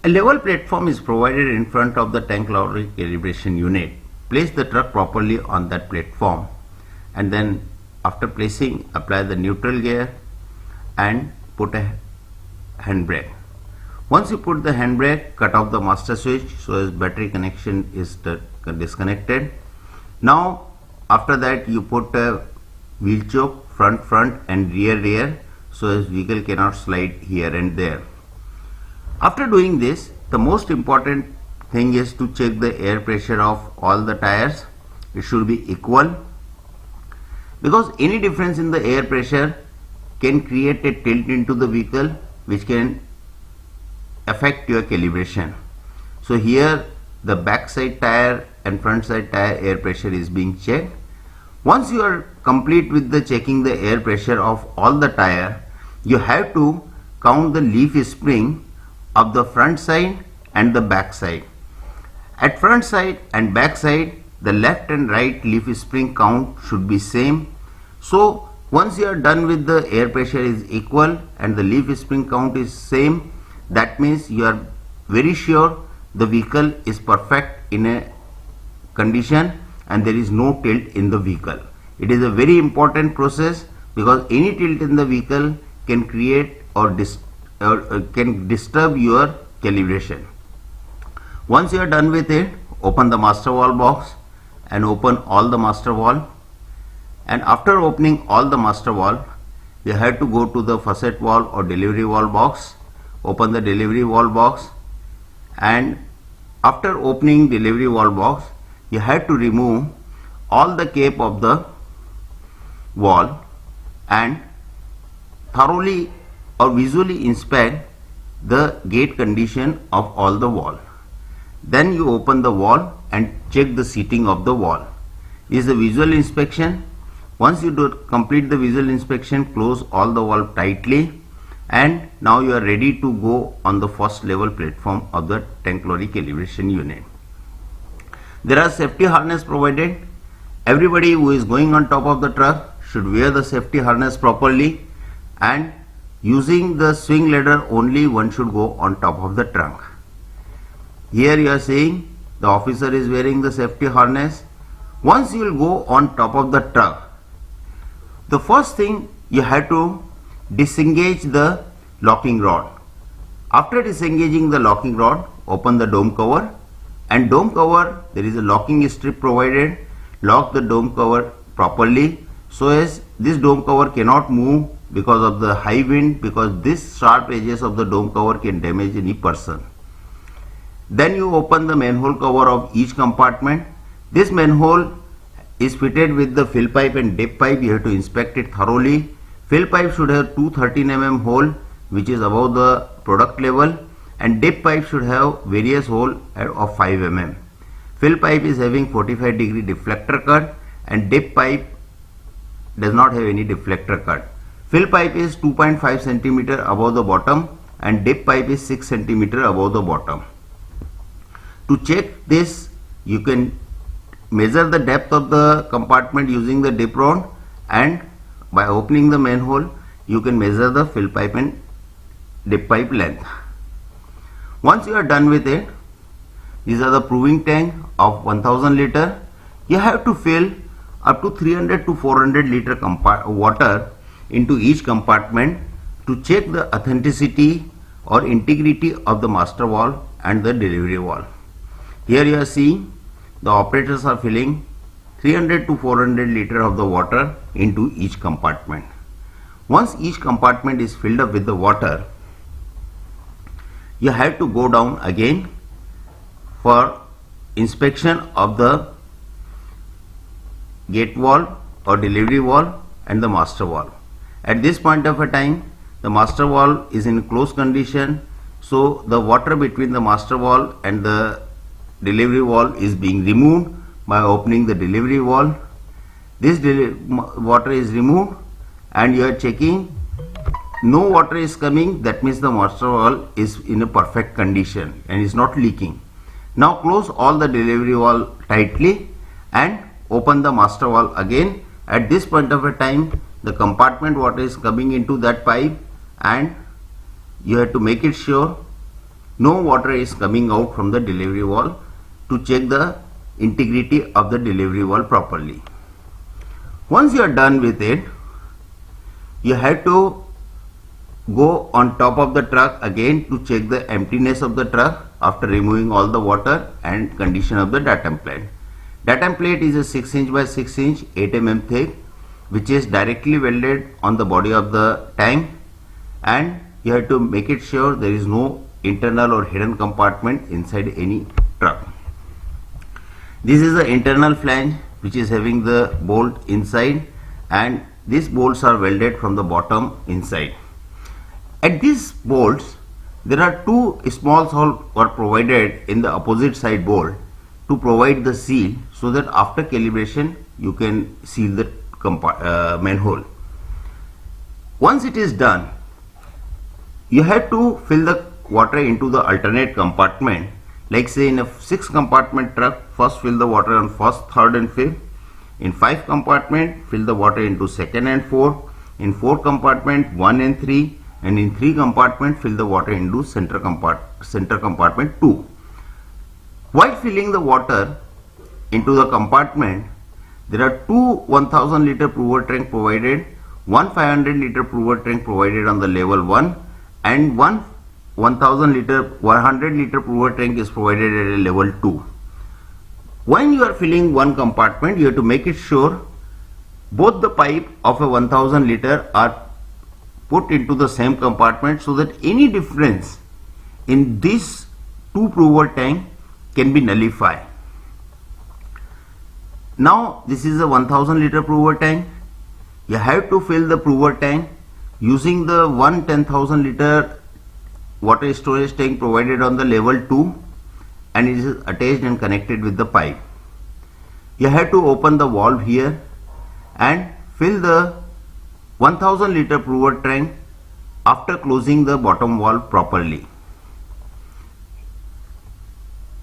A level platform is provided in front of the tank lorry calibration unit. Place the truck properly on that platform, and then after placing, apply the neutral gear and put a handbrake. Once you put the handbrake, cut off the master switch so as battery connection is disconnected. Now after that you put a wheel choke front and rear so as vehicle cannot slide here and there. After doing this, the most important thing is to check the air pressure of all the tires. It should be equal, because any difference in the air pressure can create a tilt into the vehicle which can affect your calibration. So here the back side tire and front side tire air pressure is being checked. Once you are complete with the checking the air pressure of all the tire, you have to count the leaf spring of the front side and the back side. At front side and back side, the left and right leaf spring count should be same. So once you are done with the air pressure is equal and the leaf spring count is same, that means you are very sure the vehicle is perfect in a condition and there is no tilt in the vehicle. It is a very important process, because any tilt in the vehicle can create or can disturb your calibration. Once you are done with it, open the master valve box and open all the master valve. And after opening all the master valve, you have to go to the faucet valve or delivery valve box. Open the delivery valve box, and after opening delivery valve box, you have to remove all the cap of the valve and thoroughly or visually inspect the gate condition of all the valve. Then you open the valve and check the seating of the valve. This is a visual inspection. Once you complete the visual inspection, close all the valve tightly, and now you are ready to go on the first level platform of the tank lorry calibration unit. There are safety harness provided. Everybody who is going on top of the truck should wear the safety harness properly, and using the swing ladder only one should go on top of the trunk. Here you are seeing the officer is wearing the safety harness. Once you will go on top of the truck, the first thing you have to disengage the locking rod. After disengaging the locking rod, open the dome cover, and dome cover there is a locking strip provided. Lock the dome cover properly so as this dome cover cannot move because of the high wind, because this sharp edges of the dome cover can damage any person. Then you open the manhole cover of each compartment. This manhole is fitted with the fill pipe and dip pipe. You have to inspect it thoroughly. Fill pipe should have 213 mm hole which is above the product level, and dip pipe should have various hole of 5 mm. Fill pipe is having 45-degree deflector cut, and dip pipe does not have any deflector cut. Fill pipe is 2.5 cm above the bottom and dip pipe is 6 cm above the bottom. To check this, you can measure the depth of the compartment using the dip rod, and by opening the manhole you can measure the fill pipe and dip pipe length. Once you are done with it, these are the proving tank of 1000 liter. You have to fill up to 300 to 400 liter water into each compartment to check the authenticity or integrity of the master valve and the delivery valve. Here you are seeing the operators are filling 300 to 400 liter of the water into each compartment. Once each compartment is filled up with the water, you have to go down again for inspection of the gate valve or delivery valve and the master valve. At this point of a time, the master valve is in closed condition, so the water between the master valve and the delivery valve is being removed by opening the delivery valve. This water is removed and you are checking no water is coming, that means the master valve is in a perfect condition and is not leaking. Now close all the delivery valve tightly and open the master valve again. At this point of a time, the compartment water is coming into that pipe and you have to make it sure no water is coming out from the delivery valve to check the integrity of the delivery valve properly. Once you are done with it, you have to go on top of the truck again to check the emptiness of the truck after removing all the water and condition of the datum plate. Datum plate is a 6 inch by 6 inch 8 mm thick, which is directly welded on the body of the tank, and you have to make it sure there is no internal or hidden compartment inside any truck. This is the internal flange which is having the bolt inside, and these bolts are welded from the bottom inside. At these bolts there are two small holes are provided in the opposite side bolt to provide the seal, so that after calibration you can seal the manhole. Once it is done, you have to fill the water into the alternate compartment. Like say in a 6 compartment truck, first fill the water on first, third and fifth. In 5 compartment, fill the water into second and fourth. In 4 compartment, 1 and 3. And in 3 compartment, fill the water into center compartment 2. While filling the water into the compartment, there are two 1000 liter prover tank provided, one 500 liter prover tank provided on the level 1, and one 100 liter prover tank is provided at a level 2. When you are filling one compartment, you have to make it sure both the pipe of a 1000 liter are put into the same compartment, so that any difference in these two prover tank can be nullified. Now this is a 1000 liter prover tank. You have to fill the prover tank using the one 10,000 liter water storage tank provided on the level 2, and it is attached and connected with the pipe. You have to open the valve here and fill the 1000 liter prover tank after closing the bottom valve properly.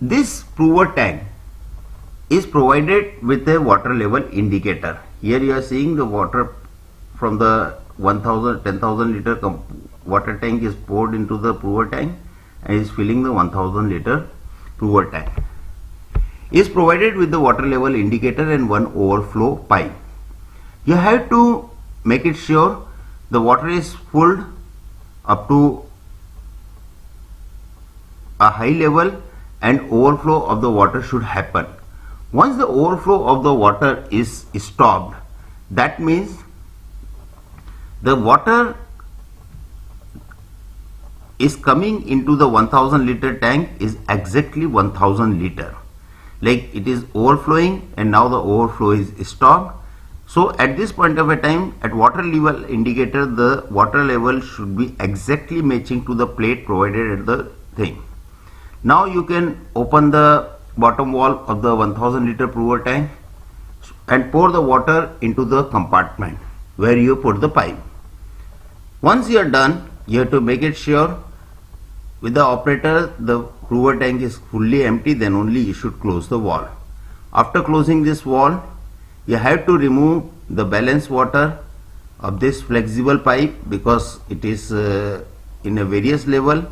This prover tank is provided with a water level indicator. Here you are seeing the water from the 10,000 liter water tank is poured into the prover tank and is filling the 1000 liter prover tank. Is provided with the water level indicator and one overflow pipe. You have to make it sure the water is filled up to a high level and overflow of the water should happen. Once the overflow of the water is stopped, that means the water is coming into the 1000 liter tank is exactly 1000 liter. Like it is overflowing and now the overflow is stopped. So at this point of a time, at water level indicator, the water level should be exactly matching to the plate provided at the thing. Now you can open the bottom valve of the 1000 liter prover tank and pour the water into the compartment where you put the pipe. Once you are done, you have to make it sure with the operator the prover tank is fully empty, then only you should close the valve. After closing this valve, you have to remove the balance water of this flexible pipe because it is in a various level,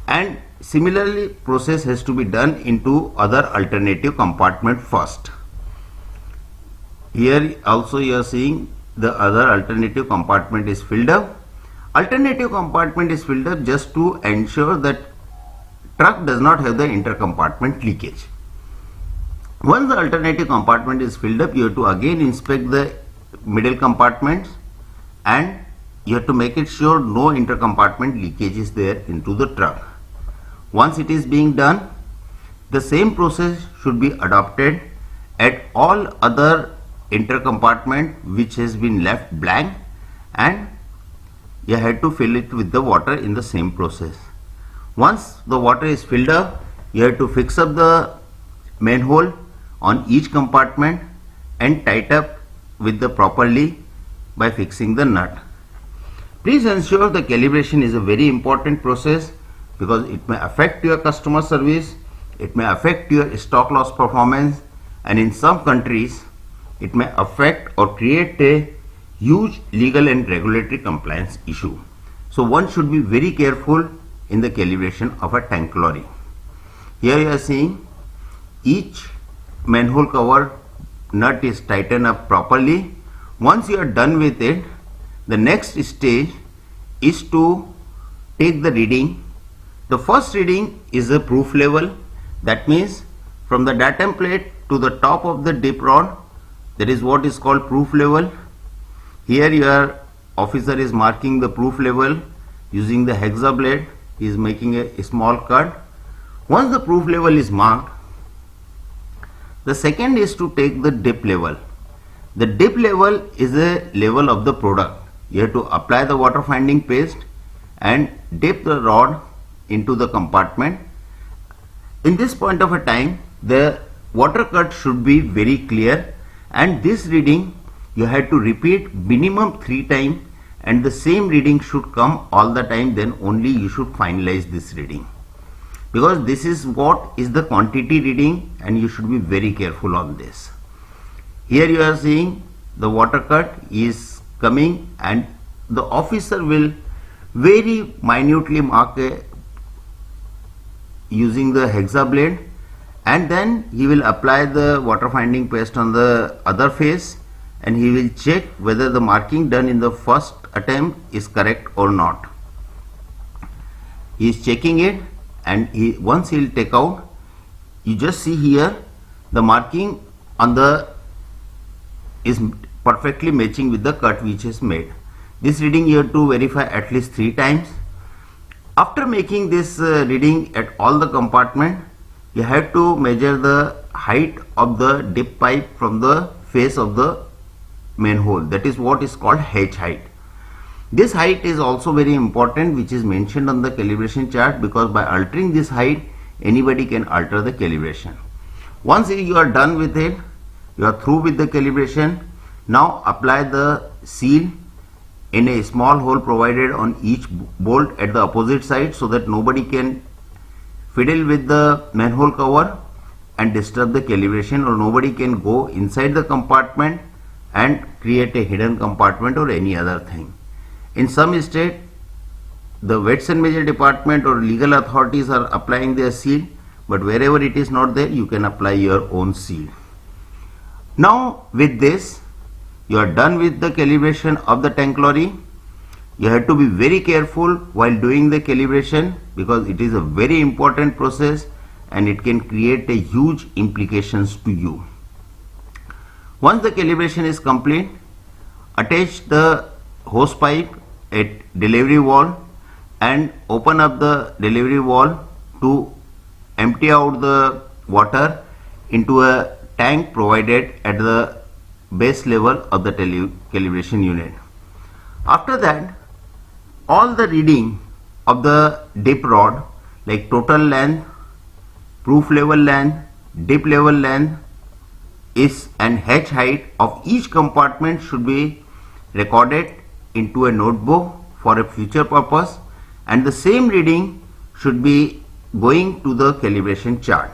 and similarly process has to be done into other alternative compartment first. Here also you are seeing the other alternative compartment is filled up. Alternative compartment is filled up just to ensure that truck does not have the intercompartment leakage. Once the alternative compartment is filled up, you have to again inspect the middle compartments and you have to make it sure no intercompartment leakage is there into the truck. Once it is being done, the same process should be adopted at all other intercompartment which has been left blank, and you have to fill it with the water in the same process. Once the water is filled up, you have to fix up the manhole on each compartment and tight up with the properly by fixing the nut. Please ensure the calibration is a very important process because it may affect your customer service, it may affect your stock loss performance, and in some countries it may affect or create a huge legal and regulatory compliance issue. So one should be very careful in the calibration of a tank lorry. Here you are seeing each manhole cover nut is tightened up properly. Once you are done with it, the next stage is to take the reading. The first reading is the proof level. That means from the datum plate to the top of the dip rod, that is what is called proof level. Here your officer is marking the proof level using the hexa blade. He is making a small cut. Once the proof level is marked, the second is to take the dip level. The dip level is a level of the product. You have to apply the water finding paste and dip the rod into the compartment. In this point of a time, the water cut should be very clear, and this reading you have to repeat minimum 3 times, and the same reading should come all the time. Then only you should finalize this reading, because this is what is the quantity reading, and you should be very careful on this. Here you are seeing the water cut is coming, and the officer will very minutely mark using the hexa blade, and then he will apply the water finding paste on the other face, and he will check whether the marking done in the first attempt is correct or not. He is checking it, and once he will take out, you just see here the marking on the is perfectly matching with the cut which is made. This reading you have to verify at least 3 times. After making this reading at all the compartment, you have to measure the height of the dip pipe from the face of the manhole. That is what is called H height. This height is also very important, which is mentioned on the calibration chart, because by altering this height, anybody can alter the calibration. Once you are done with it, you are through with the calibration. Now apply the seal in a small hole provided on each bolt at the opposite side, so that nobody can fiddle with the manhole cover and disturb the calibration, or nobody can go inside the compartment and create a hidden compartment or any other thing. In some state, the weights and measure department or legal authorities are applying their seal, but wherever it is not there, you can apply your own seal. Now with this, you are done with the calibration of the tank lorry. You have to be very careful while doing the calibration, because it is a very important process and it can create a huge implications to you. Once the calibration is complete, attach the hose pipe at delivery valve and open up the delivery valve to empty out the water into a tank provided at the base level of the calibration unit. After that, all the reading of the dip rod, like total length, proof level length, dip level length and H height of each compartment should be recorded into a notebook for a future purpose, and the same reading should be going to the calibration chart.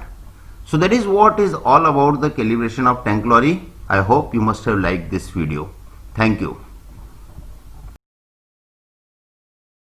So that is what is all about the calibration of tank lorry. I hope you must have liked this video. Thank you.